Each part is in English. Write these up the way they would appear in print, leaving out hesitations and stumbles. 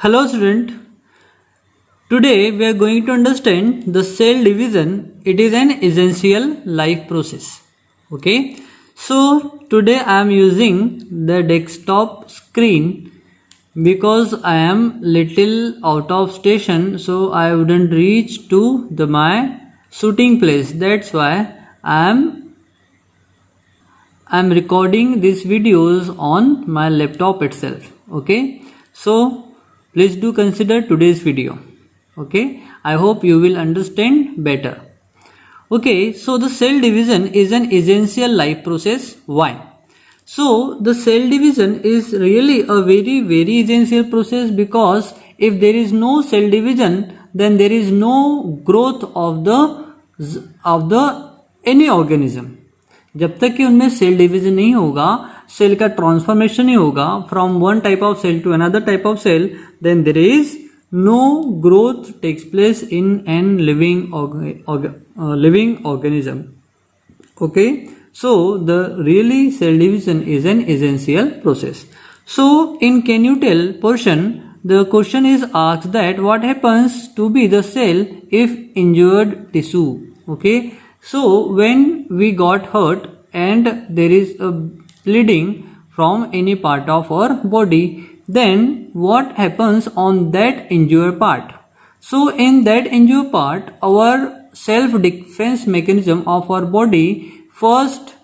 Hello student, today we are going to understand the cell division. It is an essential life process. Okay, so today I am using the desktop screen because I am little out of station, so I wouldn't reach to my shooting place. That's why I'm recording these videos on my laptop itself. Okay, so please do consider today's video. Okay, I hope you will understand better. Okay, so the cell division is an essential life process. Why? So the cell division is really a very essential process because if there is no cell division, then there is no growth of the any organism. जब तक कि उनमें cell division नहीं होगा, cell का transformation नहीं होगा from one type of cell to another type of cell, then there is no growth takes place in an living organism. Okay, so the really cell division is an essential process. So in can you tell portion, the question is asked that what happens to be the cell if injured tissue. Okay, so when we got hurt and there is a bleeding from any part of our body, then what happens on that injured part? So in that injured part, our self defense mechanism of our body first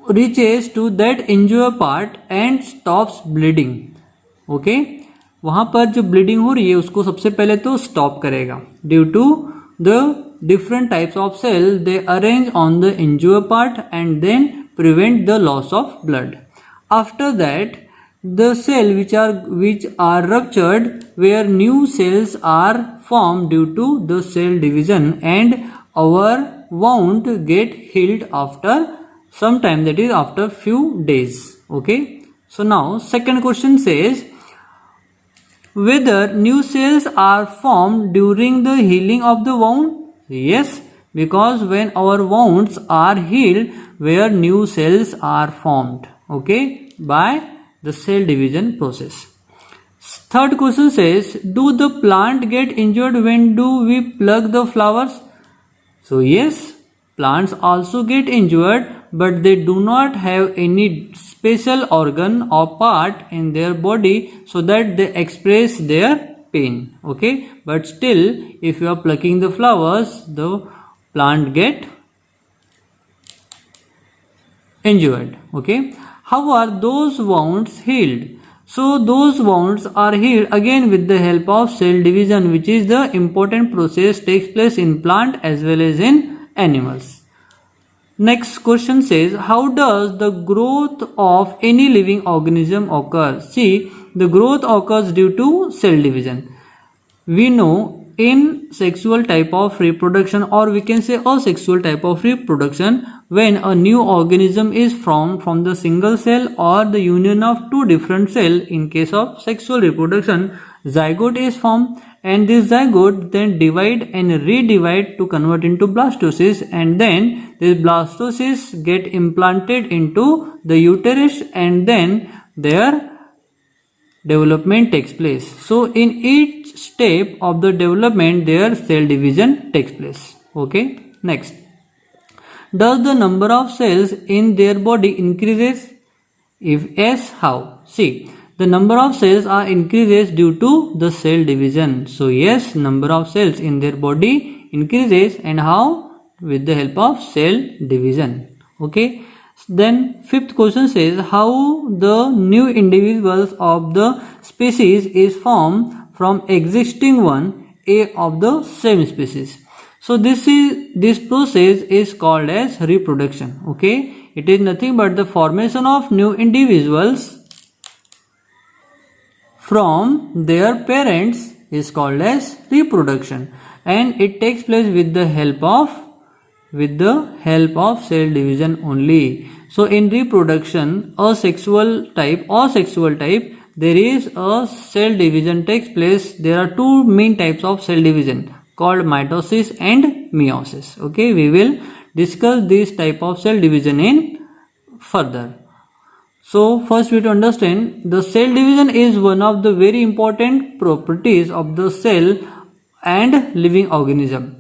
reaches to that injured part and stops bleeding. Okay, वहाँ पर जो bleeding हो रही है उसको सबसे पहले तो स्टॉप करेगा. Due to the different types of cell, they arrange on the injured part and then prevent the loss of blood. After that, the cell which are ruptured, where new cells are formed due to the cell division, and our wound get healed after some time, that is after few days. Okay, so now second question says whether new cells are formed during the healing of the wound. Yes, because when our wounds are healed, where new cells are formed, okay, by the cell division process. Third question says, do the plant get injured when do we pluck the flowers? So yes, plants also get injured, but they do not have any special organ or part in their body so that they express their pain. Okay, but still if you are plucking the flowers, the plant get injured. Okay, how are those wounds healed? So those wounds are healed again with the help of cell division, which is the important process takes place in plant as well as in animals. Next question says, how does the growth of any living organism occur? See, the growth occurs due to cell division. We know in sexual type of reproduction, or we can say asexual type of reproduction, when a new organism is formed from the single cell or the union of two different cells. In case of sexual reproduction, zygote is formed, and this zygote then divide and redivide to convert into blastocyst, and then this blastocyst get implanted into the uterus, and then their development takes place. So in each step of the development, their cell division takes place. Okay, next, does the number of cells in their body increases? If yes, how? See, the number of cells are increases due to the cell division. So yes, number of cells in their body increases, and how? With the help of cell division. Okay, then fifth question says, how the new individuals of the species is formed from existing one A of the same species. So this process is called as reproduction. Okay, it is nothing but the formation of new individuals from their parents is called as reproduction, and it takes place with the help of cell division only. So in reproduction, asexual type, there is a cell division takes place. There are two main types of cell division called mitosis and meiosis. Okay, we will discuss this type of cell division in further. So first we have to understand the cell division is one of the very important properties of the cell and living organism.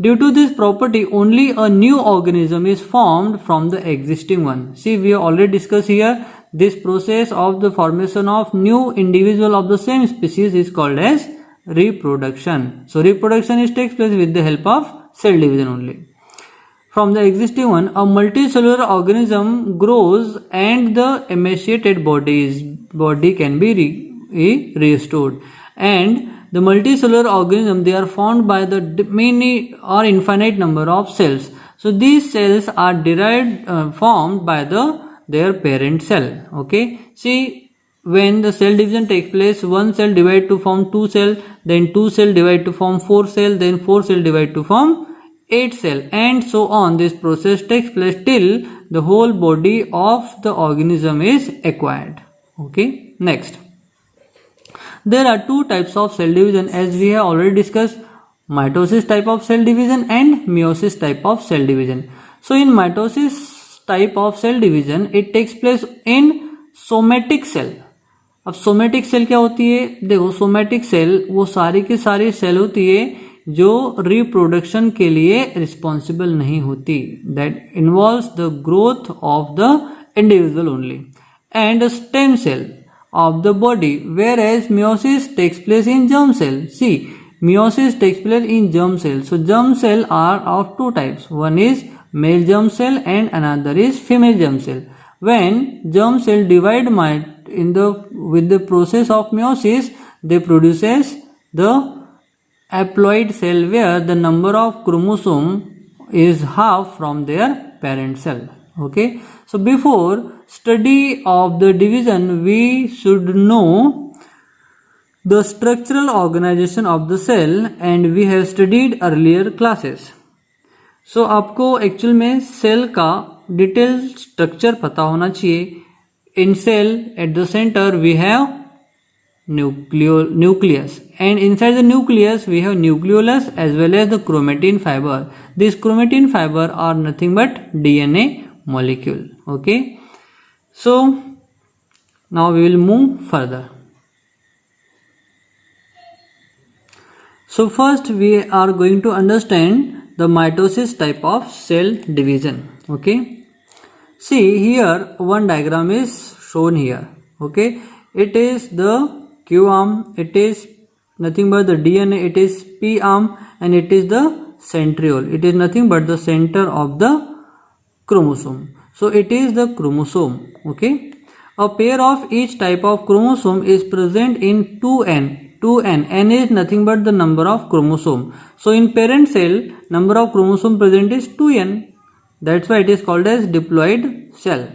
Due to this property, only a new organism is formed from the existing one. See, we have already discussed here this process of the formation of new individual of the same species is called as reproduction. So reproduction takes place with the help of cell division only. From the existing one, a multicellular organism grows and the emaciated body can be restored. And the multicellular organism, they are formed by the many or infinite number of cells. So these cells are formed by their parent cell. Okay. See, when the cell division takes place, one cell divide to form 2 cell, then 2 cell divide to form 4 cell, then 4 cell divide to form 8 cell, and so on. This process takes place till the whole body of the organism is acquired. Okay. Next, there are two types of cell division as we have already discussed: mitosis type of cell division and meiosis type of cell division. So in mitosis type of cell division, it takes place in somatic cell. अब somatic cell क्या होती है? देखो, somatic cell वो सारी की सारी cell होती है जो रिप्रोडक्शन के लिए रिस्पॉन्सिबल नहीं होती, that involves the growth of the individual only, and stem cell of the body, whereas meiosis takes place in germ cell. See, meiosis takes place in germ cell. So germ cell are of two types. One is male germ cell and another is female germ cell. When germ cell divide with the process of meiosis, they produces the haploid cell where the number of chromosome is half from their parent cell. Okay, so before study of the division, we should know the structural organization of the cell, and we have studied earlier classes. So आपको actual में cell का detail structure पता होना चाहिए. In cell, at the center we have nucleus, and inside the nucleus we have nucleolus as well as the chromatin fiber. These chromatin fiber are nothing but DNA molecule. Okay, so now we will move further. So first we are going to understand the mitosis type of cell division. Okay, see here one diagram is shown here. Okay, it is the Q arm, it is nothing but the DNA, it is P arm, and it is the centriole. It is nothing but the center of the chromosome. So it is the chromosome. Okay, a pair of each type of chromosome is present in 2n. N is nothing but the number of chromosome. So in parent cell, number of chromosome present is 2n. That's why it is called as diploid cell.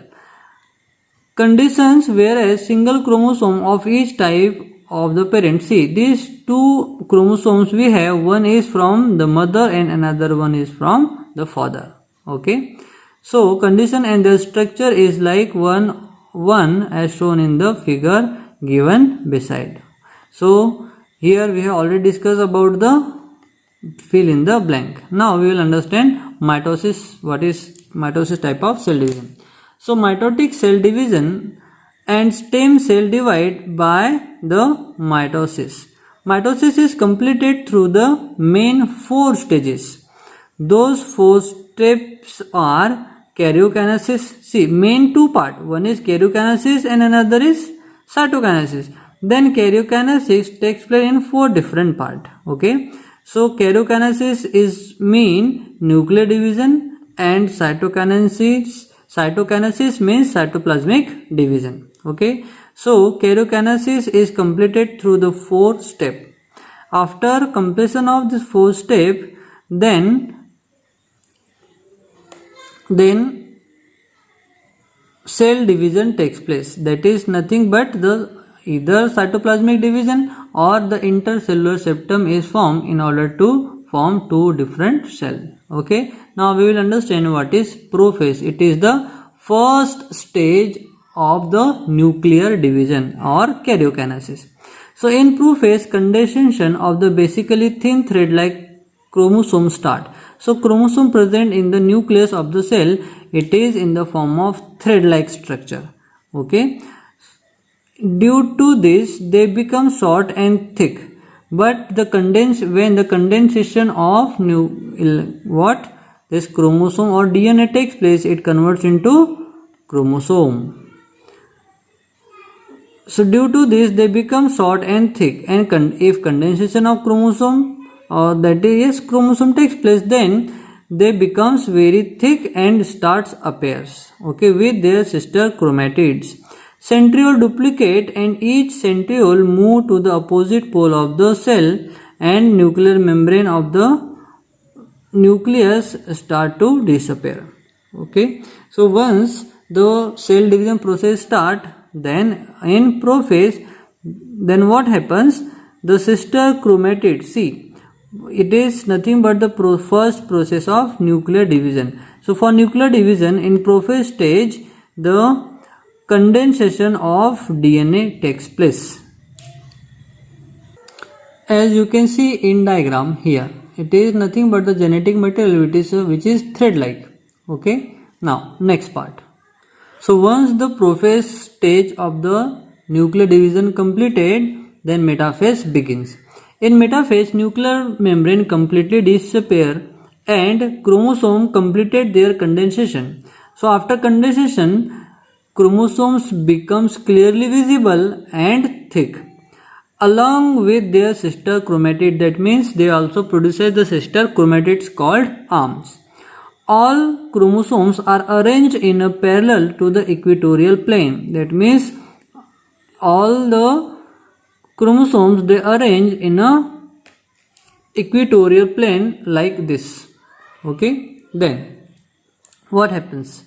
Conditions whereas single chromosome of each type of the parent. See, these two chromosomes we have, one is from the mother and another one is from the father. Okay, so condition and the structure is like one as shown in the figure given beside. So here we have already discussed about the fill in the blank. Now we will understand mitosis. What is mitosis type of cell division? So mitotic cell division and stem cell divide by the mitosis. Mitosis is completed through the main 4 stages. Those 4 steps are karyokinesis. See, main 2 part. One is karyokinesis and another is cytokinesis. Then karyokinesis takes place in 4 different parts. Okay, so karyokinesis is mean nuclear division, and cytokinesis means cytoplasmic division. Okay, so karyokinesis is completed through the 4th step. After completion of this 4th step, then cell division takes place. That is nothing but the either cytoplasmic division or the intercellular septum is formed in order to form 2 different cells. Okay, now we will understand what is prophase. It is the first stage of the nuclear division or karyokinesis. So in prophase, condensation of the basically thin thread like chromosome start. So chromosome present in the nucleus of the cell, it is in the form of thread like structure. Okay. Due to this, they become short and thick. But when the condensation of this chromosome or DNA takes place, it converts into chromosome. So due to this, they become short and thick, and if condensation of chromosome or chromosome takes place, then they becomes very thick and starts appears, okay, with their sister chromatids. Centriole duplicate and each centriole move to the opposite pole of the cell, and nuclear membrane of the nucleus start to disappear. Okay, so once the cell division process start, then in prophase, then what happens? The sister chromatid, see, it is nothing but the first process of nuclear division. So for nuclear division in prophase stage, the condensation of DNA takes place. As you can see in diagram here, it is nothing but the genetic material which is thread like. Okay, now next part. So once the prophase stage of the nuclear division completed, then metaphase begins. In metaphase, nuclear membrane completely disappear and chromosome completed their condensation. So after condensation, chromosomes becomes clearly visible and thick, along with their sister chromatid. That means they also produce the sister chromatids called arms. All chromosomes are arranged in a parallel to the equatorial plane. That means all the chromosomes they arrange in a equatorial plane like this. Okay, then what happens?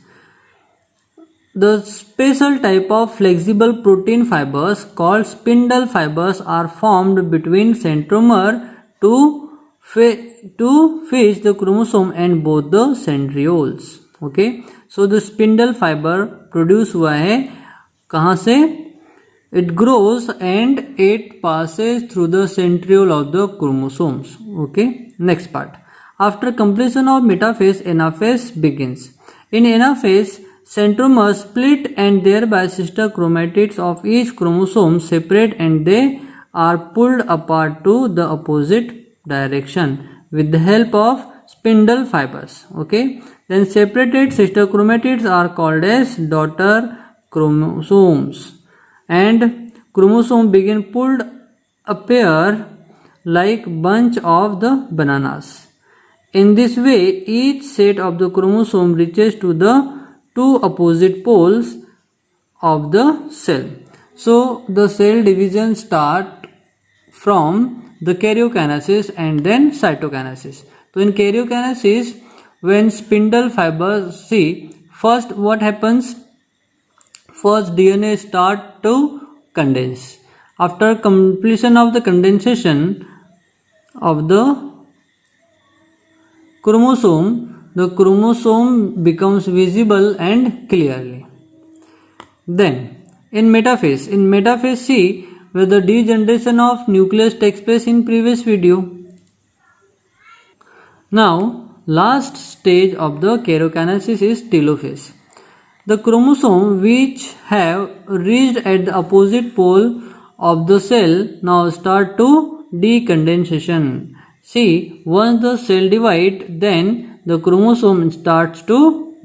The special type of flexible protein fibers called spindle fibers are formed between centromere to fetch the chromosome and both the centrioles. Okay, so the spindle fiber produce हुआ है कहाँ से? It grows and it passes through the centriole of the chromosomes. Okay, next part. After completion of metaphase, anaphase begins. In anaphase, centromere split and thereby sister chromatids of each chromosome separate and they are pulled apart to the opposite direction with the help of spindle fibers. Okay, then separated sister chromatids are called as daughter chromosomes, and chromosome begin pulled appear like bunch of the bananas. In this way, each set of the chromosome reaches to the two opposite poles of the cell. So the cell division start from the karyokinesis and then cytokinesis. So in karyokinesis, when spindle fibers, see, first what happens? First DNA start to condense. After completion of the condensation of the chromosome becomes visible and clearly. Then in metaphase see where the degeneration of nucleus takes place in previous video. Now last stage of the karyokinesis is telophase. The chromosome which have reached at the opposite pole of the cell now start to decondensation. See, once the cell divide, then the chromosome starts to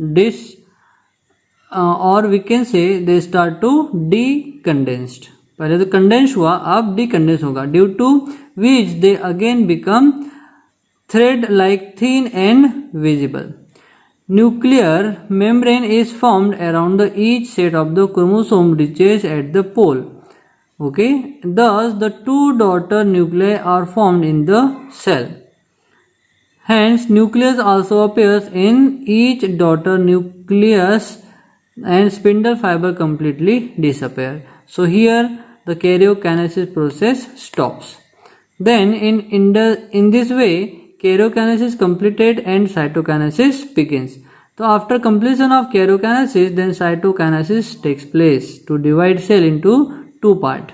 or we can say they start to decondensed. पहले तो condense हुआ, अब decondense होगा, due to which they again become thread like thin and visible. Nuclear membrane is formed around each set of the chromosome reaches at the pole. Okay, thus the two daughter nuclei are formed in the cell. Hence, nucleus also appears in each daughter nucleus and spindle fiber completely disappear. So here the karyokinesis process stops. Then in this way, karyokinesis completed and cytokinesis begins. So after completion of karyokinesis, then cytokinesis takes place to divide cell into two parts.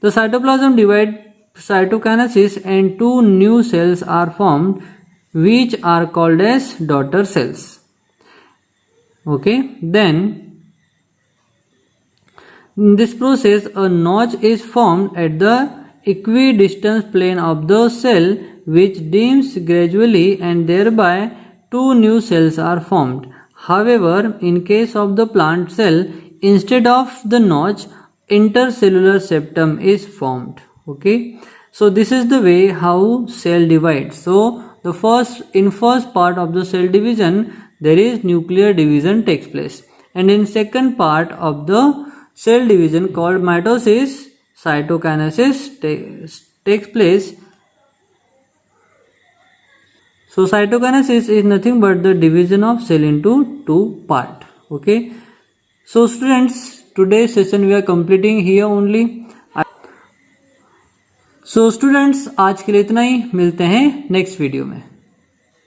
The cytoplasm divide cytokinesis and two new cells are formed which are called as daughter cells. Okay, then In this process, a notch is formed at the equidistant plane of the cell, which dims gradually, and thereby two new cells are formed. However, in case of the plant cell, instead of the notch, intercellular septum is formed. Okay, so this is the way how cell divides. So the first part of the cell division, there is nuclear division takes place, and in second part of the cell division called mitosis, cytokinesis takes place. So cytokinesis is nothing but the division of cell into two parts. Okay, so students, today's session we are completing here only. So students, आज के लिए इतना ही, मिलते हैं next video में.